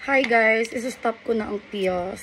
Hi guys, isa-stop ko na ang Pios.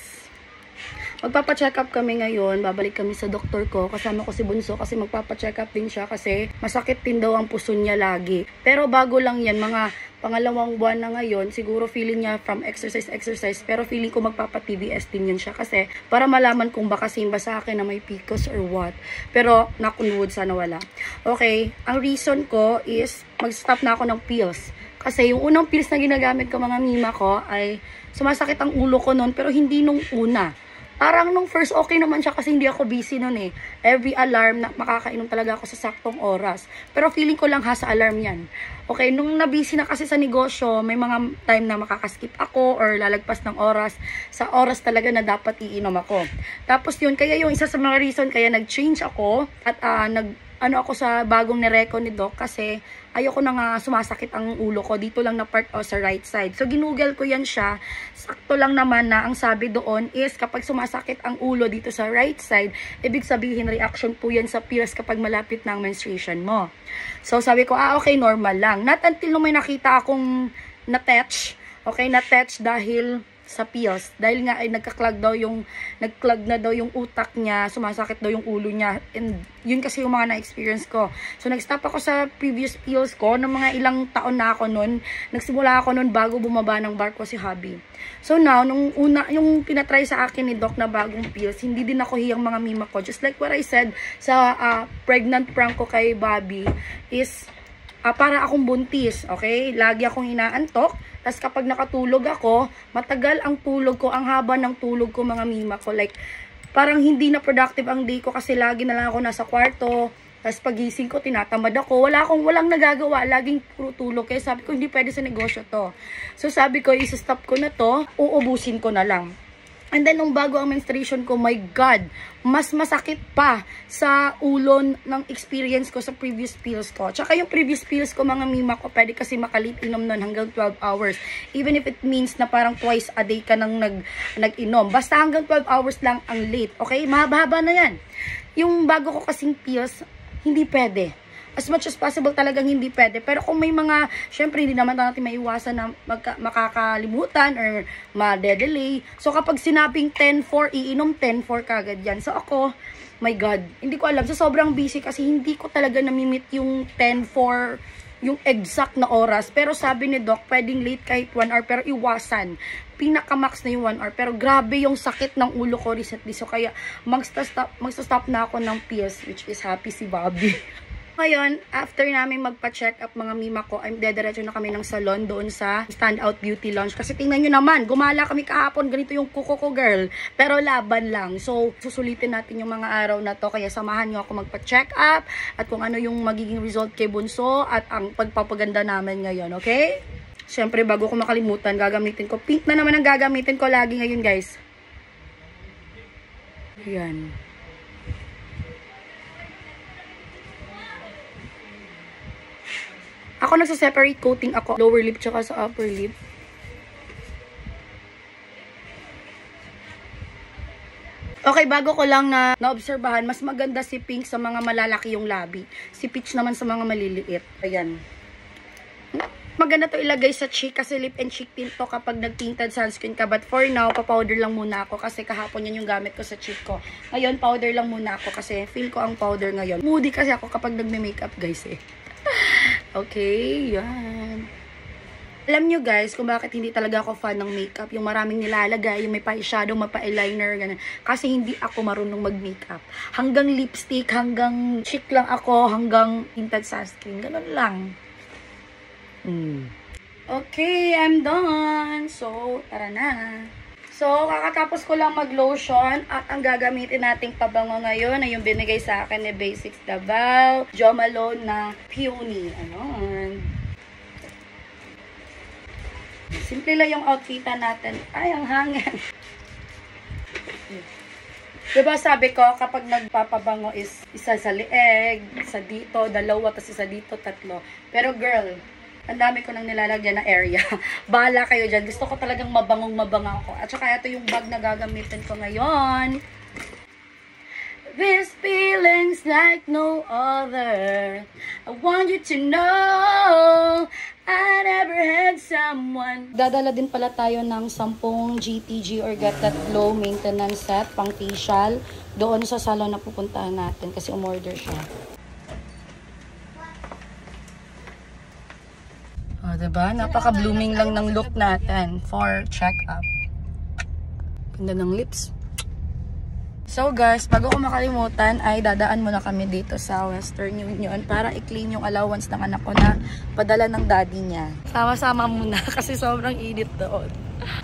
Magpapa-check up kami ngayon. Babalik kami sa doktor ko. Kasama ko si Bunso kasi magpapa-check up din siya kasi masakit din daw ang puso niya lagi. Pero bago lang yan, mga pangalawang buwan na ngayon, siguro feeling niya from exercise. Pero feeling ko magpapa-TBS din yun siya kasi para malaman kung baka simba sa akin na may PCOS or what. Pero knock on wood, sana wala. Okay, ang reason ko is mag-stop na ako ng pills. Kasi yung unang pills na ginagamit ko mga mima ko ay sumasakit ang ulo ko noon pero hindi nung una. Parang nung first okay naman siya kasi hindi ako busy noon eh. Every alarm na makakainom talaga ako sa saktong oras. Pero feeling ko lang sa alarm yan. Okay, nung na-busy na kasi sa negosyo, may mga time na makakaskip ako or lalagpas ng oras. Sa oras talaga na dapat iinom ako. Tapos yun, kaya yung isa sa mga reason kaya nag-change ako at ako sa bagong nireko ni Doc kasi ayoko na nga sumasakit ang ulo ko. Dito lang na part sa right side. So, ginugel ko yan siya. Sakto lang naman na ang sabi doon is kapag sumasakit ang ulo dito sa right side, ibig sabihin reaction po yan sa pills kapag malapit na ang menstruation mo. So, sabi ko, okay, normal lang. Not until nung may nakita akong na-touch. Okay, na-touch dahil sa pills. Dahil nga ay nagka-clog na daw yung utak niya, sumasakit daw yung ulo niya. And yun kasi yung mga na-experience ko. So nag-stop ako sa previous pills ko ng mga ilang taon na ako noon. Nagsimula ako noon bago bumaba ng barko si hubby. So now, nung una, yung pinatry sa akin ni Doc na bagong pills, hindi din ako hiyang mga mima ko. Just like what I said sa pregnant prank ko kay Bobby is para akong buntis, okay? Lagi akong inaantok. Tapos kapag nakatulog ako, matagal ang tulog ko, ang haba ng tulog ko mga mima ko. Like, parang hindi na productive ang day ko kasi lagi na lang ako nasa kwarto. Tapos pagising ko, tinatamad ako. Walang nagagawa. Laging puro tulog. Kaya sabi ko, hindi pwede sa negosyo to. So sabi ko, isa-stop ko na to. Uubusin ko na lang. And then, nung bago ang menstruation ko, my God, mas masakit pa sa ulo ng experience ko sa previous pills ko. Tsaka yung previous pills ko, mga mima ko, pwede kasi makalit inom nun hanggang 12 hours. Even if it means na parang twice a day ka nang nag-inom. Basta hanggang 12 hours lang ang late. Okay? Mahaba na yan. Yung bago ko kasing pills, hindi pwede. As much as possible talagang hindi pwede. Pero kung may mga, syempre hindi naman natin maiwasan na makakalimutan or ma-delay. So kapag sinabing 10-4, iinom 10-4 kagad yan. So ako, my God, hindi ko alam. So sobrang busy kasi hindi ko talaga namimit yung 10-4, yung exact na oras. Pero sabi ni Doc, pwedeng late kahit 1 hour, pero iwasan. Pinaka-max na yung 1 hour. Pero grabe yung sakit ng ulo ko recently. So kaya magsa-stop na ako ng pills, which is happy si Bobby. Ngayon, after namin magpa-check up mga mima ko, ay dediretso na kami ng salon doon sa Standout Beauty Lounge. Kasi tingnan nyo naman, gumala kami kahapon, ganito yung kuko ko girl. Pero laban lang. So, susulitin natin yung mga araw na to. Kaya samahan nyo ako magpa-check up at kung ano yung magiging result kay Bunso at ang pagpapaganda namin ngayon, okay? Siyempre, bago ko makalimutan, gagamitin ko. Pink na naman ang gagamitin ko lagi ngayon, guys. Ayan. Ako nagsa-separate coating ako. Lower lip tsaka sa upper lip. Okay, bago ko lang na naobserbahan, mas maganda si Pink sa mga malalaki yung labi. Si Peach naman sa mga maliliit. Ayan. Maganda to ilagay sa cheek kasi lip and cheek tint to kapag nag-tinted sunscreen ka. But for now, pa-powder lang muna ako kasi kahapon yan yung gamit ko sa cheek ko. Ngayon, powder lang muna ako kasi feel ko ang powder ngayon. Moody kasi ako kapag nagme-makeup guys eh. Okay, yan. Alam nyo guys, kung bakit hindi talaga ako fan ng makeup, yung maraming nilalagay, yung may pa-eyeshadow, may pa-eyeliner, ganun. Kasi hindi ako marunong mag-makeup. Hanggang lipstick, hanggang cheek lang ako, hanggang tinted sunscreen, ganun lang. Okay, I'm done. So, tara na. So, kakatapos ko lang mag-lotion at ang gagamitin nating pabango ngayon ay yung binigay sa akin ni Basics Davao, Jo Malone na Peony. Anon. Simple lang yung outfitan natin. Ay, ang hangin. Diba sabi ko, kapag nagpapabango is isa sa lieg, isa dito, dalawa, tas isa dito, tatlo. Pero girl, ang dami ko nang nilalagyan na area. Bahala kayo dyan. Gusto ko talagang mabangong-mabang ako. At saka ito yung bag na gagamitin ko ngayon. This feeling's like no other. I want you to know I never had someone. Dadala din pala tayo ng 10 GTG or Get That Glow maintenance set pang facial doon sa salon na pupuntahan natin kasi umorder siya. O, diba? Napaka-blooming lang ng look natin for check-up. Ganda ng lips. So guys, bago ko makalimutan ay dadaan muna kami dito sa Western Union para i-claim yung allowance ng anak ko na padala ng daddy niya. Sama-sama muna kasi sobrang init doon.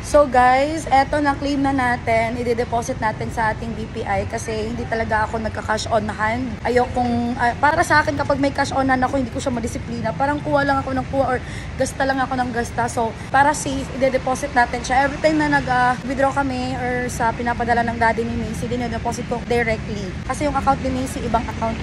So guys, eto na claim na natin. I-deposit natin sa ating BPI kasi hindi talaga ako nagka-cash on hand. Ayokong, para sa akin kapag may cash on hand ako, hindi ko siya madisiplina. Parang kuha lang ako ng kuha or gasta lang ako ng gasta. So, para safe, i-deposit natin siya. Every time na nag-withdraw kami or sa pinapadala ng daddy ni Macy, din-deposit ko directly. Kasi yung account ni Macy, ibang account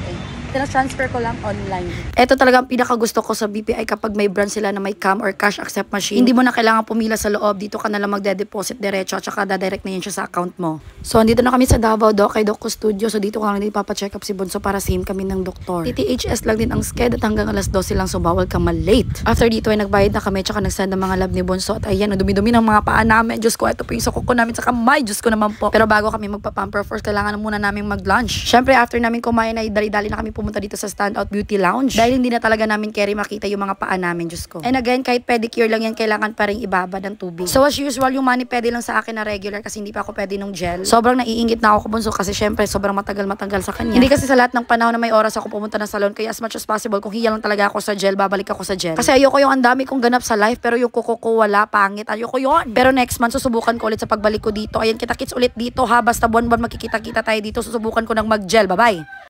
transfer ko lang online. Ito talaga ang pinaka gusto ko sa BPI kapag may brand sila na may cam or cash accept machine. Hindi mo na kailangan pumila sa loob. Dito ka na lang magde-deposit diretso at saka dadirect na yun siya sa account mo. So, andito na kami sa Davao kay Doc Studio. So, dito ko lang din ipapacheck up si Bunso para same kami ng doktor. TTHS lang din ang sked at hanggang alas 12 lang so bawal kang ma-late. After dito ay nagbayad na kami tsaka nagsend ng mga lab ni Bunso at ayan, ang dumi-dumi ng mga paa namin. Diyos ko, ito po yung suko ko namin sa kamay. Diyos ko naman po. Pero bago kami magpa-pamper first, kailangan na muna namin mag-lunch. Syempre, after namin kumain ay dali-dali na kami pumunta dito sa Standout Beauty Lounge. Dahil hindi na talaga namin carry makita yung mga paa namin, Diyos ko. And again, kahit pedicure lang yan, kailangan pa rin ibabad ng tubig. So as usual, yung mani pedi lang sa akin na regular kasi hindi pa ako pwede nung gel. Sobrang naiingit na ako Bunso kasi syempre sobrang matagal sa kanya. Hindi kasi sa lahat ng panahon na may oras ako pumunta ng salon kaya as much as possible kung hiya lang talaga ako sa gel, babalik ako sa gel. Kasi ayoko yung ang dami kong ganap sa life pero yung kuko ko wala, pangit. Ayoko yon. Pero next month susubukan ko ulit sa pagbalik ko dito. Ayan, kita-kits ulit dito ha. Basta buwan-buwan makikita-kita tayo dito. Susubukan ko ng mag-gel. Bye-bye.